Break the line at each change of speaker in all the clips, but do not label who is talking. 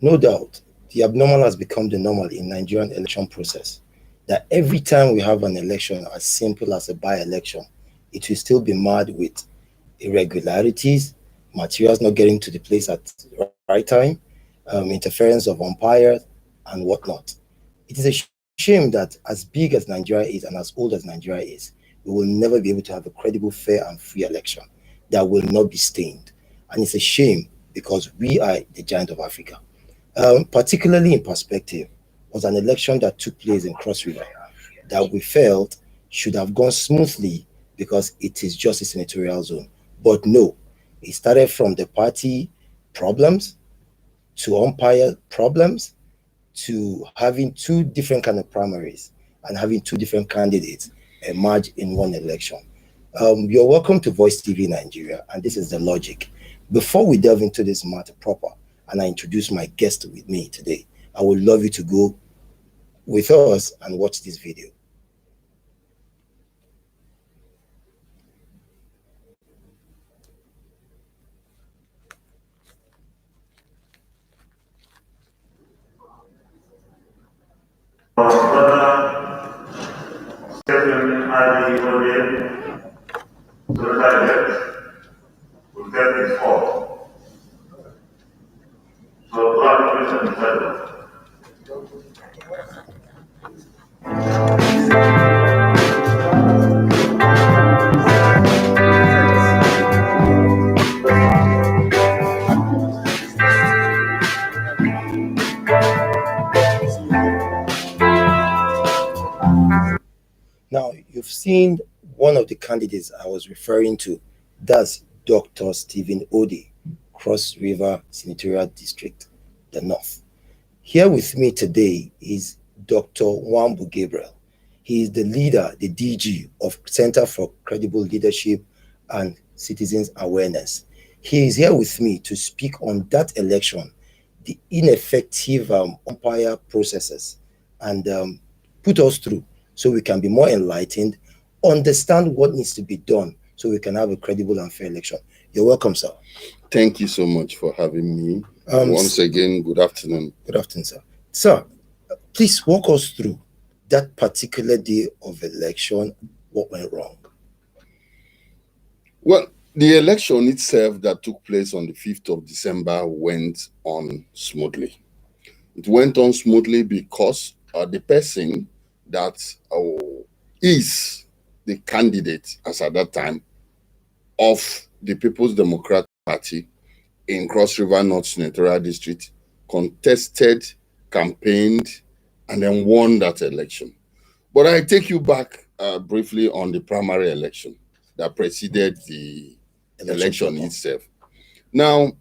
No doubt, the abnormal has become the normal in Nigerian election process. That every time we have an election as simple as a by-election, it will still be marred with irregularities, materials not getting to the place at the right time, interference of umpires, and whatnot. It is a shame that as big as Nigeria is and as old as Nigeria is, we will never be able to have a credible, fair, and free election that will not be stained. And it's a shame because we are the giant of Africa. Particularly in perspective, was an election that took place in Cross River that we felt should have gone smoothly because it is just a senatorial zone. But no, it started from the party problems to umpire problems to having two different kind of primaries and having two different candidates emerge in one election. You're welcome to Voicetv Nigeria, and this is the logic. Before we delve into this matter proper, and I introduce my guest with me today, I would love you to go with us and watch this video. Now, you've seen one of the candidates I was referring to. That's Dr. Stephen Ode, Cross River Senatorial District, the North. Here with me today is Dr. Wambu Gabriel. He is the leader, the DG of Center for Credible Leadership and Citizens Awareness. He is here with me to speak on that election, the ineffective umpire processes, and put us through so we can be more enlightened, understand what needs to be done so we can have a credible and fair election. You're welcome, sir.
Thank you so much for having me. Once again, good afternoon.
Good afternoon, sir. Sir, please walk us through that particular day of election. What went wrong?
Well, the election itself that took place on the 5th of December went on smoothly. It went on smoothly because the person that is the candidate as at that time of the People's Democratic Party in Cross River North Senatorial District contested, campaigned, and then won that election. But I take you back briefly on the primary election that preceded the election itself. Now,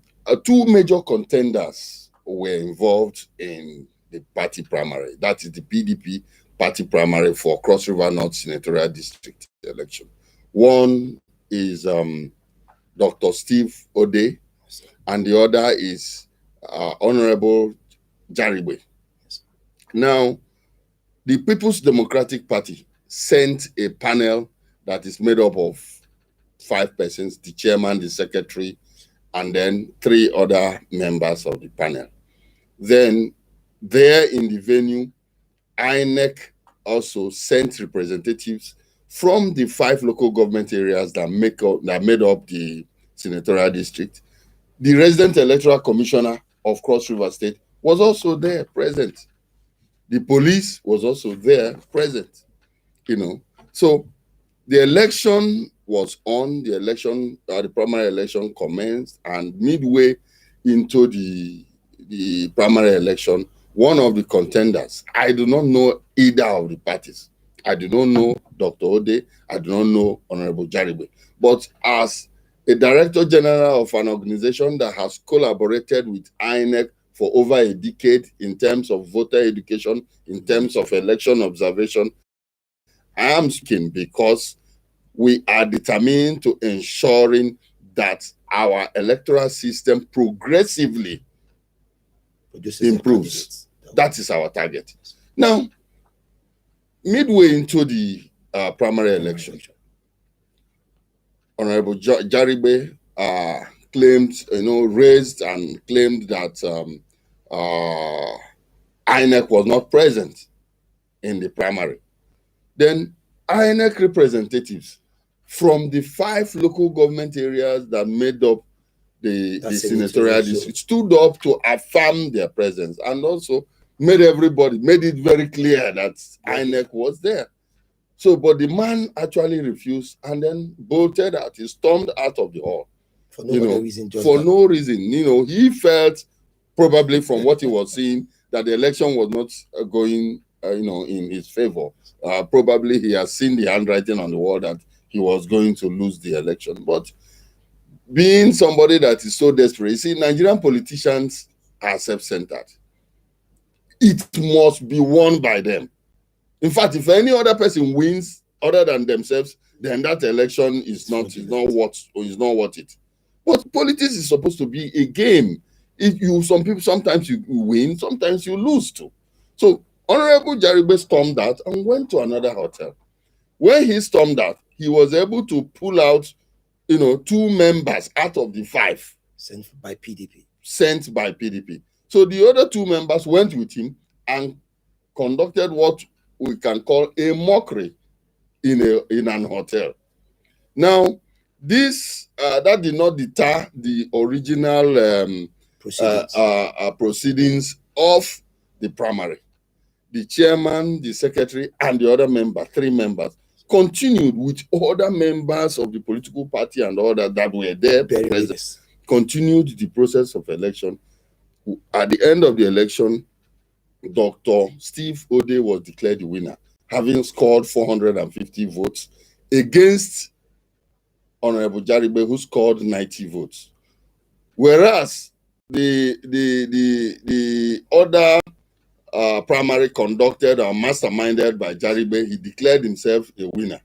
two major contenders were involved in the party primary. That is the PDP party primary for Cross River North Senatorial District election. One is Dr. Steve Ode, and the other is Honorable Jaribe. Now, the People's Democratic Party sent a panel that is made up of 5 persons, the chairman, the secretary, and then 3 other members of the panel. Then there in the venue, INEC also sent representatives from the 5 local government areas that made up the senatorial district. The resident electoral commissioner of Cross River State was also there present. The police was also there present, So the election was on, the primary election commenced, and midway into the primary election, one of the contenders, I do not know either of the parties. I do not know Dr. Ode, I do not know Honorable Jaribe. But as a director general of an organization that has collaborated with INEC for over a decade in terms of voter education, in terms of election observation, I am speaking because we are determined to ensuring that our electoral system progressively improves. That is our target. Now, midway into the primary election, Honorable Jaribe claimed, raised and claimed that INEC was not present in the primary. Then INEC representatives from the 5 local government areas that made up the senatorial district stood up to affirm their presence, and also made it very clear that INEC was there. So, but the man actually refused and then bolted out. He stormed out of the hall.
For no reason.
No reason. He felt, probably from what he was seeing, that the election was not going, in his favor. Probably he has seen the handwriting on the wall that he was going to lose the election. But being somebody that is so desperate, you see, Nigerian politicians are self-centered. It must be won by them. In fact, if any other person wins other than themselves, then that election is not worth it. But politics is supposed to be a game. Sometimes you win, sometimes you lose too. So Honorable Jaribe stormed out and went to another hotel. When he stormed out, he was able to pull out, 2 members out of the 5
sent by PDP.
So the other 2 members went with him and conducted what we can call a mockery in an hotel. Now, this that did not deter the original proceedings of the primary. The chairman, the secretary, and the other member, 3 members, continued with other members of the political party and others that were there present, continued the process of election. At the end of the election, Dr. Steve Ode was declared the winner, having scored 450 votes against Honorable Jaribe, who scored 90 votes. Whereas the other primary conducted or masterminded by Jaribe, he declared himself a winner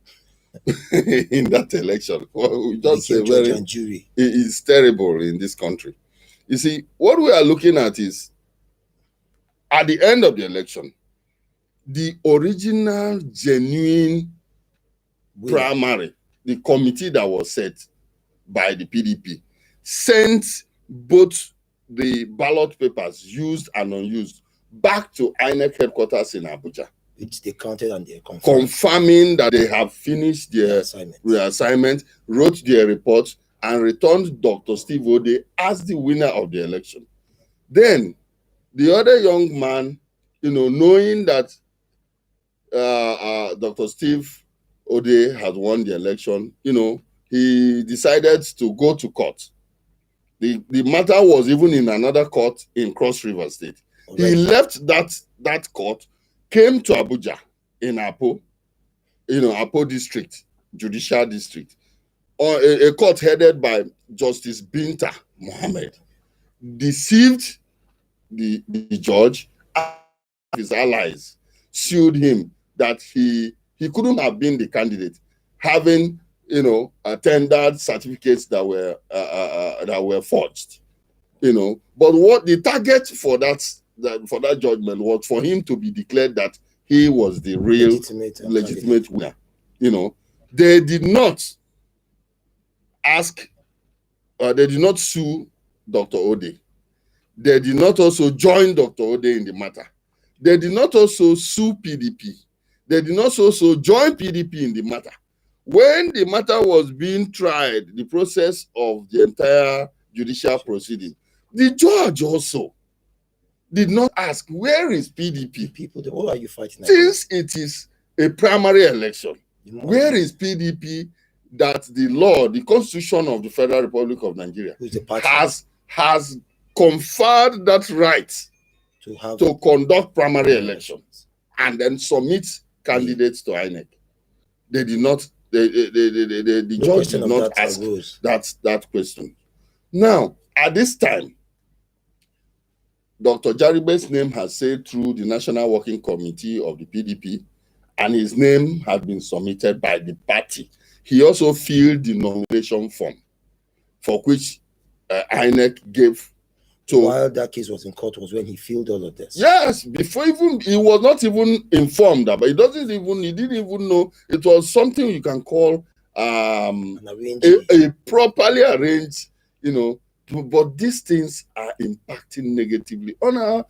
in that election. Well, we just say it is terrible in this country. You see, what we are looking at is, at the end of the election, the original, genuine primary, the committee that was set by the PDP, sent both the ballot papers, used and unused, back to INEC headquarters in Abuja,
which they counted and they
confirming that they have finished their assignment, wrote their report, and returned Dr. Steve Ode as the winner of the election. Then the other young man, knowing that Dr. Steve Ode had won the election, he decided to go to court. The matter was even in another court in Cross River State. He left that court, came to Abuja in Apo, Apo district, Judicial district, or a court headed by Justice Binta Mohammed, deceived the judge and his allies, sued him that he couldn't have been the candidate, having tendered certificates that were forged. But what the target for that judgment was for him to be declared that he was the real legitimate winner. They did not they did not sue Dr. Ode. They did not also join Dr. Ode in the matter. They did not also sue PDP. They did not also join PDP in the matter. When the matter was being tried, the process of the entire judicial proceeding, the judge also did not ask, where is PDP?
People, what are you fighting?
Since it is a primary election, where is PDP that the law, the Constitution of the Federal Republic of Nigeria has conferred that right to conduct primary elections and then submit candidates to INEC? They did not. The judge did not ask that question. Now, at this time, Dr. Jaribe's name has sailed through the National Working Committee of the PDP, and his name has been submitted by the party. He also filled the nomination form, for which INEC gave to.
While that case was in court was when he filled all of this.
Yes, before he was not even informed about. He didn't even know it was something you can call a properly arranged, But these things are impacting negatively on our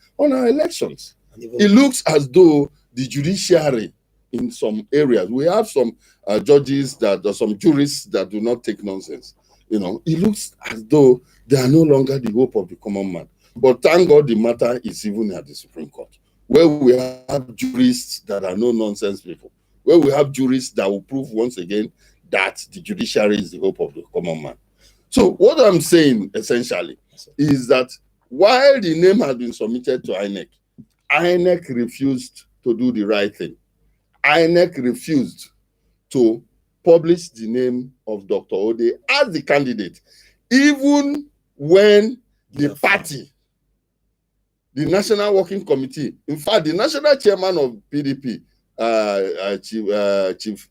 elections. It looks as though the judiciary in some areas, we have some judges that or some jurists that do not take nonsense. You know, it looks as though they are no longer the hope of the common man. But thank God the matter is even at the Supreme Court, where we have jurists that are no nonsense people, where we have jurists that will prove once again that the judiciary is the hope of the common man. So what I'm saying essentially is that while the name has been submitted to INEC, INEC refused to do the right thing. INEC refused to publish the name of Dr. Ode as the candidate, even when the party, the National Working Committee, in fact, the national chairman of PDP, Chief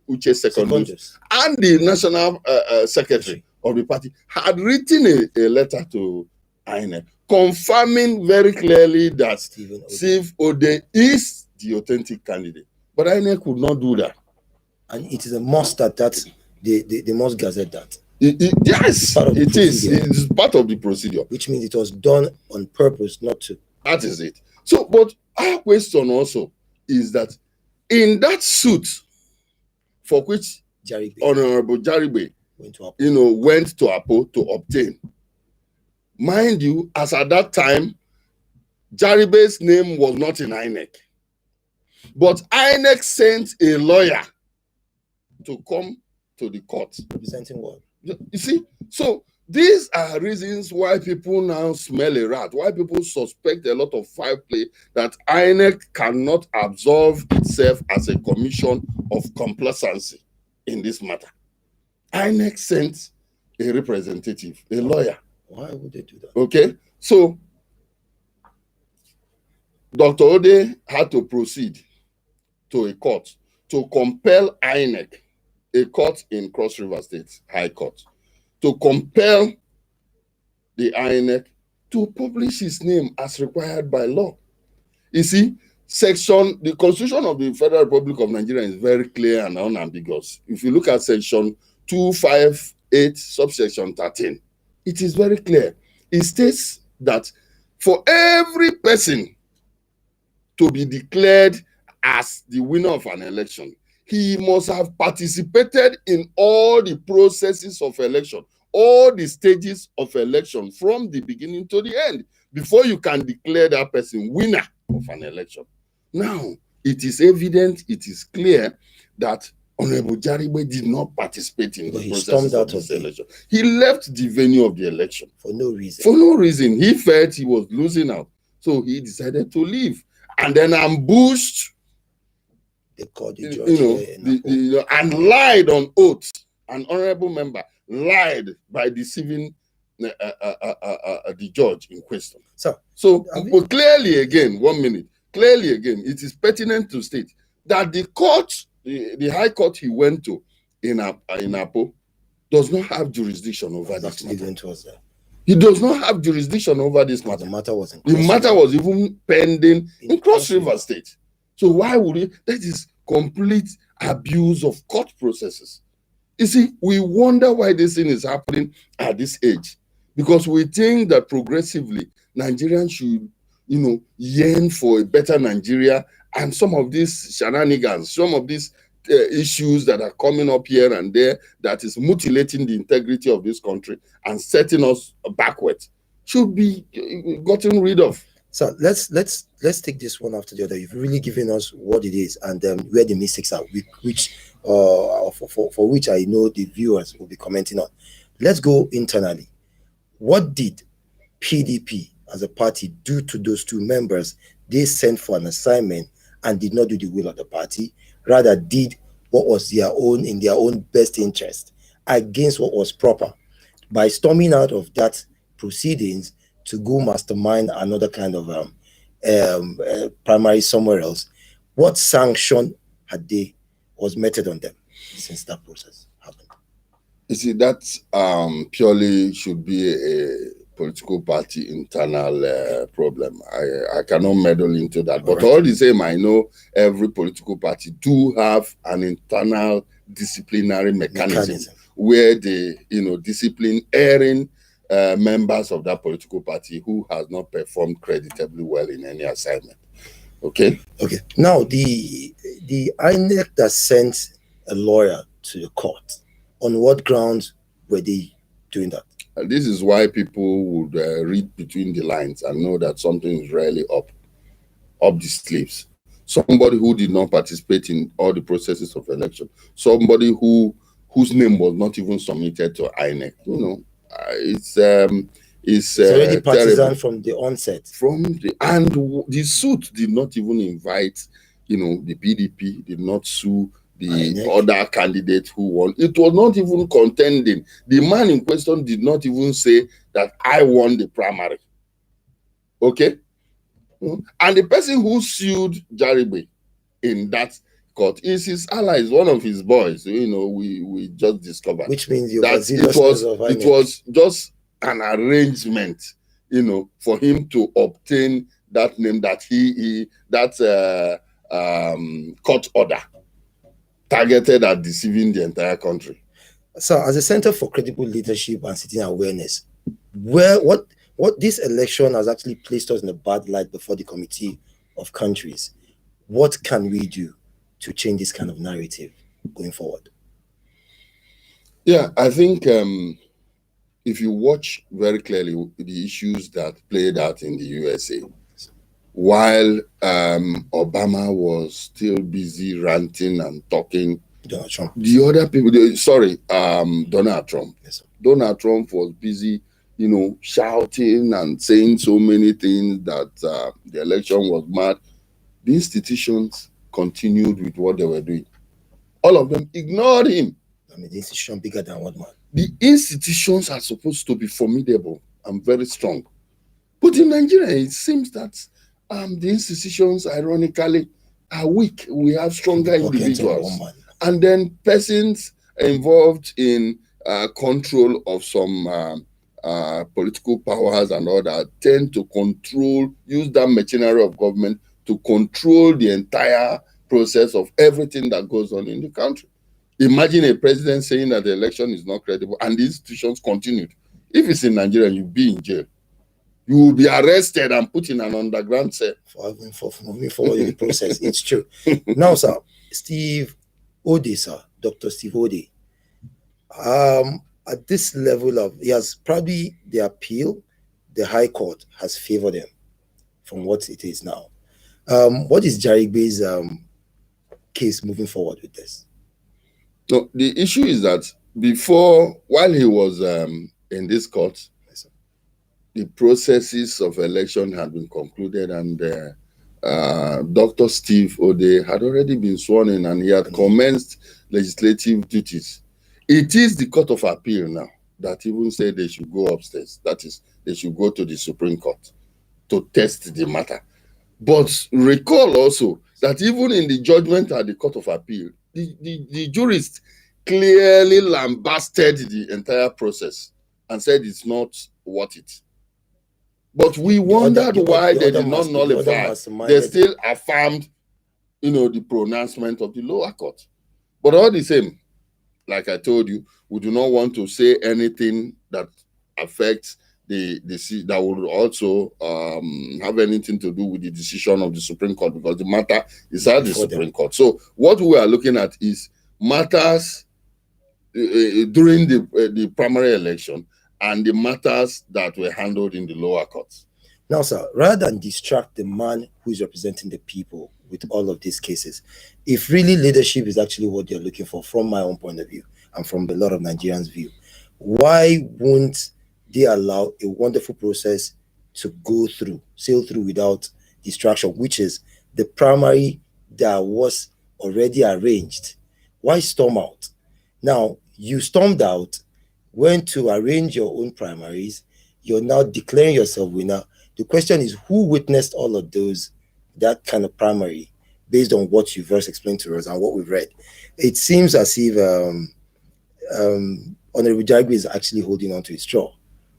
Uche Secondus, and the national secretary of the party had written a letter to INEC confirming very clearly that Steve Ode is the authentic candidate. But INEC could not do that.
And it is a must that they must gazette that.
Yes, it is. It's part of the procedure.
Which means it was done on purpose not to.
That is it. So, but our question also is that in that suit for which Honorable Jaribe went to Apo to obtain, mind you, as at that time, Jaribe's name was not in INEC. But INEC sent a lawyer to come to the court.
Representing what?
You see, so these are reasons why people now smell a rat, why people suspect a lot of foul play, that INEC cannot absolve itself as a commission of complacency in this matter. INEC sent a representative, a lawyer.
Why would they do that?
Okay, so Dr. Ode had to proceed to a court to compel INEC, a court in Cross River State High Court, to compel the INEC to publish his name as required by law. You see, the Constitution of the Federal Republic of Nigeria is very clear and unambiguous. If you look at section 258, subsection 13, it is very clear. It states that for every person to be declared as the winner of an election, he must have participated in all the processes of election, all the stages of election from the beginning to the end, before you can declare that person winner of an election. Now, it is evident, it is clear that Honorable Jaribe did not participate in the process of this election. He left the venue of the election.
For no reason.
For no reason. He felt he was losing out. So he decided to leave. And then ambushed,
they called the judge,
and lied on oath. An honorable member lied by deceiving the judge in question. So clearly again, 1 minute, clearly again, it is pertinent to state that the court, the high court he went to in Apo, does not have jurisdiction over this matter. He does not have jurisdiction over this matter.
The matter was
even pending in Cross River State. So why would he? That is complete abuse of court processes. You see, we wonder why this thing is happening at this age, because we think that progressively Nigerians should, yearn for a better Nigeria, and some of these shenanigans, some of these issues that are coming up here and there that is mutilating the integrity of this country and setting us backwards should be gotten rid of.
So let's take this one after the other. You've really given us what it is and where the mistakes are, for which I know the viewers will be commenting on. Let's go internally. What did PDP as a party do to those two members they sent for an assignment and did not do the will of the party, rather did what was in their own best interest against what was proper, by storming out of that proceedings to go mastermind another kind of primary somewhere else? What sanction was meted on them since that process happened?
You see, that purely should be a political party internal problem. I cannot meddle into that. But all the same, I know every political party do have an internal disciplinary mechanism where they, discipline erring members of that political party who has not performed creditably well in any assignment. Okay.
Okay. Now, the INEC that sent a lawyer to the court, on what grounds were they doing that?
And this is why people would read between the lines and know that something is really up the sleeves. Somebody who did not participate in all the processes of election, somebody whose name was not even submitted to INEC. You know, it's
already partisan
terrible.
From the onset.
And the suit did not even invite, you know, the PDP did not sue the INEC. Other candidate who won. It was not even contending. The man in question did not even say that I won the primary. Okay. And the person who sued Jaribe in that court is his ally, is one of his boys. You know, we just discovered.
Which means
that it was just an arrangement, you know, for him to obtain that name that court order targeted at deceiving the entire country.
So, as a Center for Credible Leadership and Citizen Awareness, what this election has actually placed us in a bad light before the Committee of Countries. What can we do to change this kind of narrative going forward?
Yeah, I think if you watch very clearly the issues that played out in the USA, while Obama was still busy ranting and talking,
Donald Trump.
The other people, Donald Trump.
Yes, sir.
Donald Trump was busy, you know, shouting and saying so many things that the election was mad. The institutions continued with what they were doing. All of them ignored him.
I mean, the institution bigger than what, man?
The institutions are supposed to be formidable and very strong. But in Nigeria, it seems that the institutions, ironically, are weak. We have stronger individuals. And then persons involved in control of some political powers and all that tend to use that machinery of government to control the entire process of everything that goes on in the country. Imagine a president saying that the election is not credible and the institutions continued. If it's in Nigeria, you'll be in jail. You will be arrested and put in an underground cell.
For moving forward in the process. It's true. Now, sir, Steve Ode, sir, Dr. Steve Ode, at this level of, he has probably the appeal, the High Court has favored him from what it is now. What is Jaribe's case moving forward with this?
No, the issue is that while he was in this court, the processes of election had been concluded and Dr. Steve Ode had already been sworn in and he had commenced legislative duties. It is the Court of Appeal now that even said they should go upstairs. That is, they should go to the Supreme Court to test the matter. But recall also that even in the judgment at the Court of Appeal, the jurists clearly lambasted the entire process and said it's not worth it. But we wondered why they did not nullify. They still affirmed, you know, the pronouncement of the lower court. But all the same, like I told you, we do not want to say anything that affects that would also have anything to do with the decision of the Supreme Court, because the matter is at the Supreme Court. So what we are looking at is matters during the primary election and the matters that were handled in the lower courts.
Now, sir, rather than distract the man who is representing the people with all of these cases, if really leadership is actually what they're looking for, from my own point of view and from a lot of Nigerians' view, why won't they allow a wonderful process to sail through without distraction, which is the primary that was already arranged? Why storm out? Now, you stormed out, went to arrange your own primaries, you're now declaring yourself winner. The question is, who witnessed all of that kind of primary, based on what you've just explained to us and what we've read? It seems as if Honorable Jaribe is actually holding on to his straw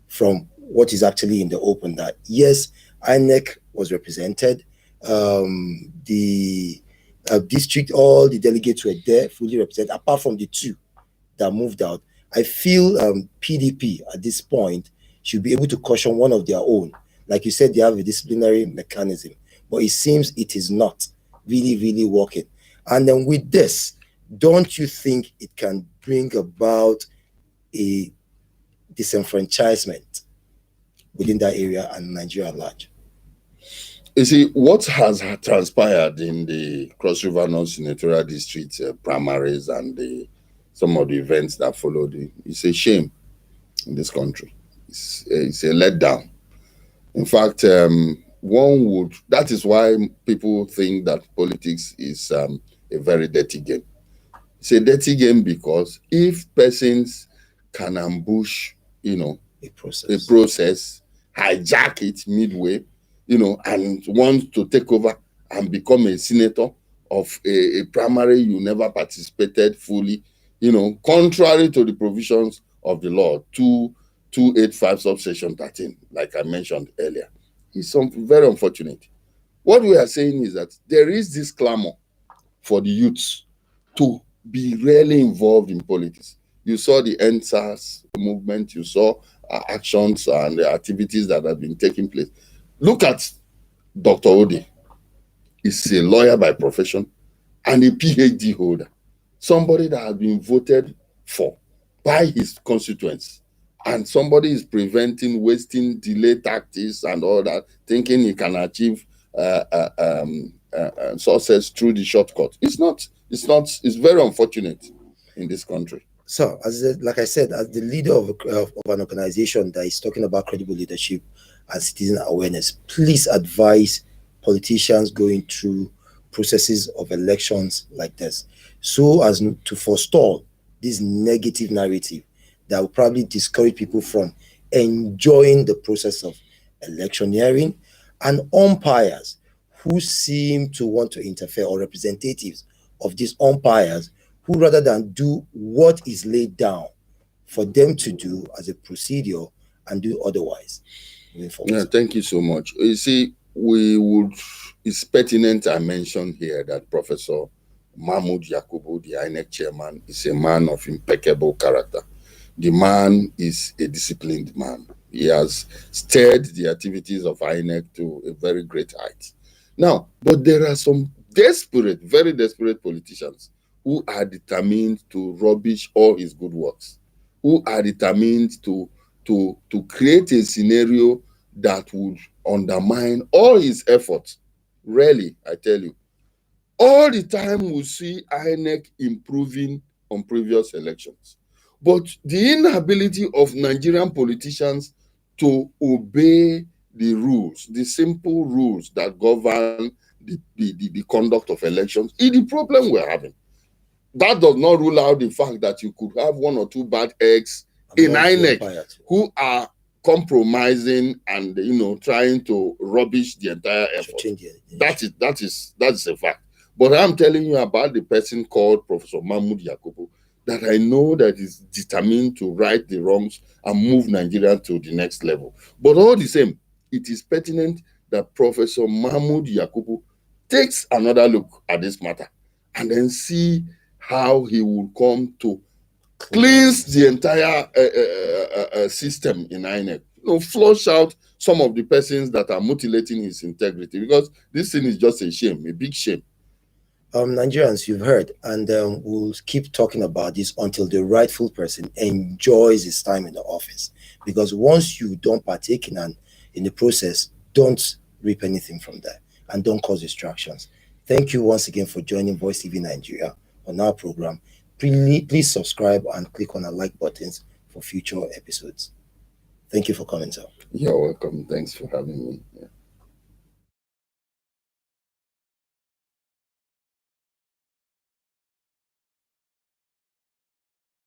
from what is actually in the open, that yes, INEC was represented, the district, all the delegates were there, fully represented, apart from the two that moved out. I feel PDP at this point should be able to caution one of their own. Like you said, they have a disciplinary mechanism, but it seems it is not really working. And then with this, don't you think it can bring about a disenfranchisement within that area and Nigeria at large?
You see, what has transpired in the Cross River North Senatorial District primaries and some of the events that followed it, it's a shame in this country. It's a letdown. In fact, that is why people think that politics is a very dirty game. It's a dirty game because if persons can ambush, a process, hijack it midway, and want to take over and become a senator of a primary you never participated fully, contrary to the provisions of the law 285 subsection 13, like I mentioned earlier. It's very unfortunate. What we are saying is that there is this clamor for the youths to be really involved in politics. You saw the NSAS movement, you saw actions and the activities that have been taking place. Look at Dr. Ode. He's a lawyer by profession and a PhD holder, somebody that has been voted for by his constituents, and somebody is preventing wasting delay tactics and all that, thinking he can achieve success through the shortcut. It's very unfortunate in this country.
So, like I said, as the leader of an organization that is talking about credible leadership and citizen awareness, please advise politicians going through processes of elections like this, so as to forestall this negative narrative that will probably discourage people from enjoying the process of electioneering, and umpires who seem to want to interfere, or representatives of these umpires who, rather than do what is laid down for them to do as a procedure, and do otherwise.
Yeah, thank you so much. You see, it's pertinent I mentioned here that Professor Mahmood Yakubu, the INEC chairman, is a man of impeccable character. The man is a disciplined man. He has steered the activities of INEC to a very great height. Now, but there are some very desperate politicians who are determined to rubbish all his good works, who are determined to create a scenario that would undermine all his efforts. Really, I tell you, all the time we see INEC improving on previous elections. But the inability of Nigerian politicians to obey the rules, the simple rules that govern the conduct of elections, is the problem we're having. That does not rule out the fact that you could have one or two bad eggs in INEC who are compromising and trying to rubbish the entire effort. That is a fact. But I'm telling you about the person called Professor Mahmood Yakubu, that I know that is determined to right the wrongs and move Nigeria to the next level. But all the same, it is pertinent that Professor Mahmood Yakubu takes another look at this matter and then see how he will come to cleanse the entire system in INEC. Flush out some of the persons that are mutilating his integrity, because this thing is just a shame, a big shame.
Nigerians, you've heard, and we'll keep talking about this until the rightful person enjoys his time in the office. Because once you don't partake in the process, don't reap anything from that, and don't cause distractions. Thank you once again for joining Voicetv Nigeria on our program. Please subscribe and click on the like buttons for future episodes. Thank you for coming, sir.
You're welcome. Thanks for having me. Yeah.